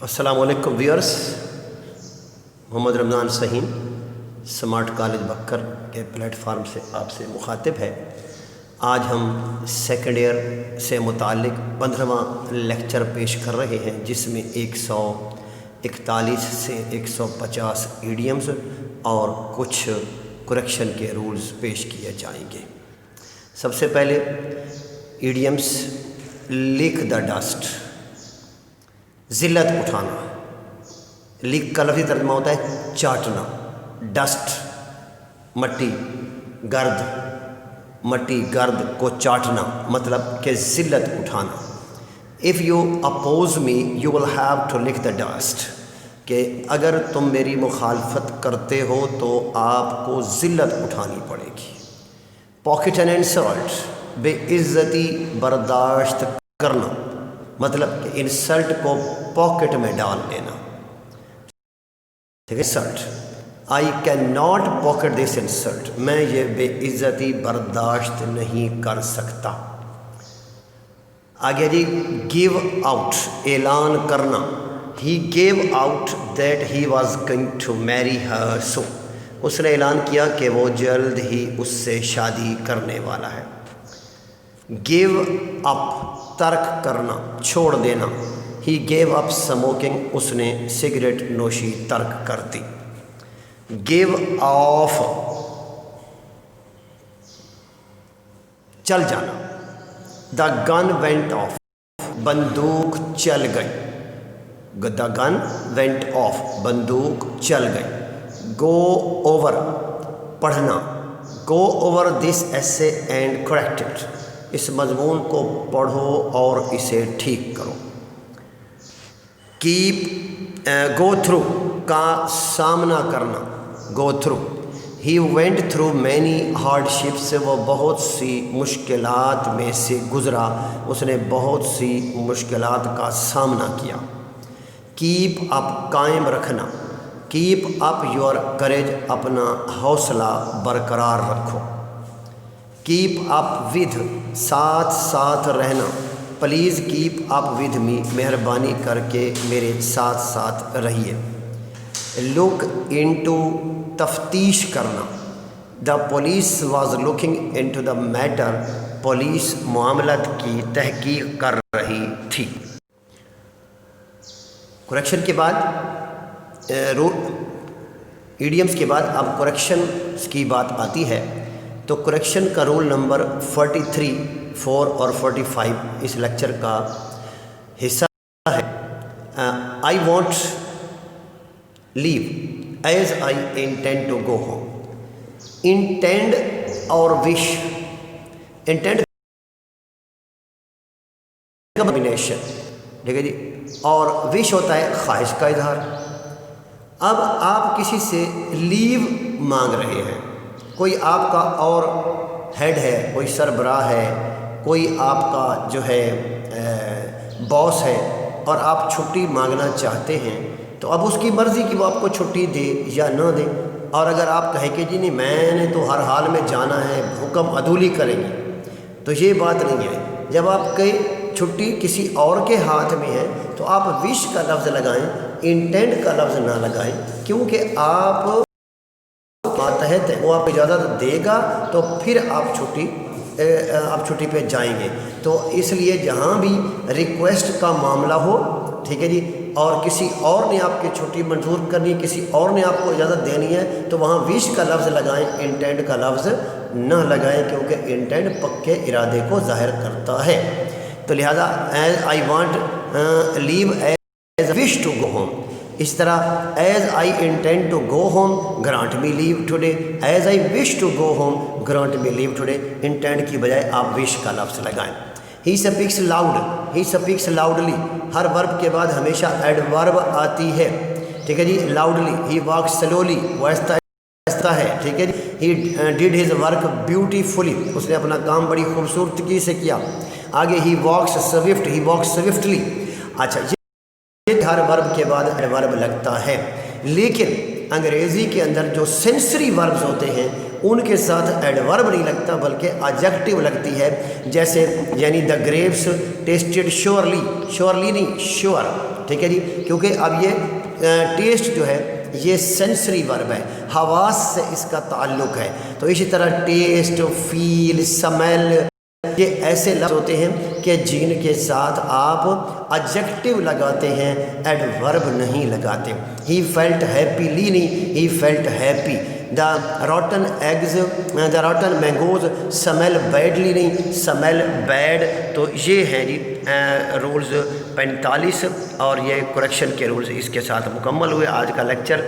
السلام علیکم ویورس، محمد رمضان Suhaim smart college بکر کے پلیٹ فارم سے آپ سے مخاطب ہے۔ آج ہم سیکنڈ ایئر سے متعلق 15واں لیکچر پیش کر رہے ہیں، جس میں 141 سے 150 ایڈیمز اور کچھ کریکشن کے رولز پیش کیے جائیں گے۔ سب سے پہلے ایڈیمز، لیک دا ڈسٹ، ذلت اٹھانا۔ لیک کا لفظی ترجمہ ہوتا ہے چاٹنا۔ ڈسٹ مٹی، گرد کو چاٹنا، مطلب کہ ذلت اٹھانا۔ If you oppose me you will have to lick the dust, کہ اگر تم میری مخالفت کرتے ہو تو آپ کو ذلت اٹھانی پڑے گی۔ پاکٹ اینڈ انسلٹ، بے عزتی برداشت کرنا، مطلب کہ انسلٹ کو پاکٹ میں ڈال لینا۔ Insult, I can not pocket this insult, میں یہ بے عزتی برداشت نہیں کر سکتا۔ آگے جی، گیو آؤٹ، اعلان کرنا۔ He gave out that he was going to marry her سو، اس نے اعلان کیا کہ وہ جلد ہی اس سے شادی کرنے والا ہے۔ گیو اپ، ترک کرنا، چھوڑ دینا۔ ہی گیو اپ اسموکنگ، اس نے سگریٹ نوشی ترک کر دی۔ گیو آف، چل جانا۔ دا گن وینٹ آف، بندوق چل گئی۔ دا گن وینٹ آف، بندوق چل گئی۔ گو اوور، پڑھنا۔ گو اوور دس ایسے اینڈ کریکٹ اٹ، اس مضمون کو پڑھو اور اسے ٹھیک کرو۔ کیپ، گو تھرو کا سامنا کرنا، go through. He went through many hard ships, وہ بہت سی مشکلات میں سے گزرا، اس نے بہت سی مشکلات کا سامنا کیا۔ کیپ اپ، قائم رکھنا۔ کیپ اپ یور کریج، اپنا حوصلہ برقرار رکھو۔ کیپ اپ ود، ساتھ ساتھ رہنا۔ Please keep up with me, مہربانی کر کے میرے ساتھ ساتھ رہیے۔ لک انٹو، تفتیش کرنا۔ The police was looking into the matter, police معاملات کی تحقیق کر رہی تھی۔ کریکشن کے بعد ایڈیمز کے بعد اب کریکشن کی بات آتی ہے، تو کریکشن کا رول نمبر 43، 4 اور 45 اس لیکچر کا حصہ ہے۔ I want leave as I intend to go home. Intend اور وش، انٹینڈ کمبینیشن، ٹھیک ہے جی، اور وش ہوتا ہے خواہش کا اظہار۔ اب آپ کسی سے لیو مانگ رہے ہیں، کوئی آپ کا اور ہیڈ ہے، کوئی سربراہ ہے، کوئی آپ کا جو ہے باس ہے، اور آپ چھٹی مانگنا چاہتے ہیں، تو اب اس کی مرضی کہ وہ آپ کو چھٹی دے یا نہ دے۔ اور اگر آپ کہیں کہ جی نہیں، میں نے تو ہر حال میں جانا ہے، حکم عدولی کریں گے، تو یہ بات نہیں ہے۔ جب آپ کی چھٹی کسی اور کے ہاتھ میں ہے تو آپ وش کا لفظ لگائیں، انٹینڈ کا لفظ نہ لگائیں، کیونکہ آپ ماتحت ہے، وہ آپ اجازت دے گا تو پھر آپ چھٹی پہ جائیں گے۔ تو اس لیے جہاں بھی ریکویسٹ کا معاملہ ہو، ٹھیک ہے جی، اور کسی اور نے آپ کی چھٹی منظور کرنی، کسی اور نے آپ کو اجازت دینی ہے، تو وہاں وش کا لفظ لگائیں، انٹینڈ کا لفظ نہ لگائیں، کیونکہ انٹینڈ پکے ارادے کو ظاہر کرتا ہے۔ تو لہذا as I want leave as wish to go home, اس طرح as I intend to go home grant me leave today, as I wish to go home grant me leave today, intend کی بجائے آپ وش کا لفظ لگائیں۔ He speaks loud, he speaks loudly, ہر verb کے بعد ہمیشہ ایڈورب آتی ہے، ٹھیک ہے جی۔ لاؤڈلی، ہی واک سلولی، وہ آہستہ ہے، ٹھیک ہے جی۔ ہی ڈیڈ ہز ورک بیوٹیفلی، اس نے اپنا کام بڑی خوبصورتی سے کیا۔ آگے he walks soft, he walks softly. اچھا، یہ ہر ورب کے بعد ایڈورب لگتا ہے، لیکن انگریزی کے اندر جو سینسری وربز ہوتے ہیں ان کے ساتھ ایڈورب نہیں لگتا بلکہ ایڈجیکٹو لگتی ہے، جیسے یعنی دا گریپس ٹیسٹڈ شیورلی نہیں شیور، ٹھیک ہے جی، کیونکہ اب یہ ٹیسٹ جو ہے یہ سینسری ورب ہے، حواس سے اس کا تعلق ہے۔ تو اسی طرح ٹیسٹ، فیل، سمیل، یہ ایسے لفظ ہوتے ہیں کہ جن کے ساتھ آپ ایڈجیکٹو لگاتے ہیں، ایڈورب نہیں لگاتے۔ ہی فیلٹ ہیپیلی نہیں، he felt happy. The rotten eggs, the rotten mangoes smell badly نہیں، سمیل بیڈ۔ تو یہ ہیں جی رولز 45 اور یہ کریکشن کے رولز اس کے ساتھ مکمل ہوئے آج کا لیکچر۔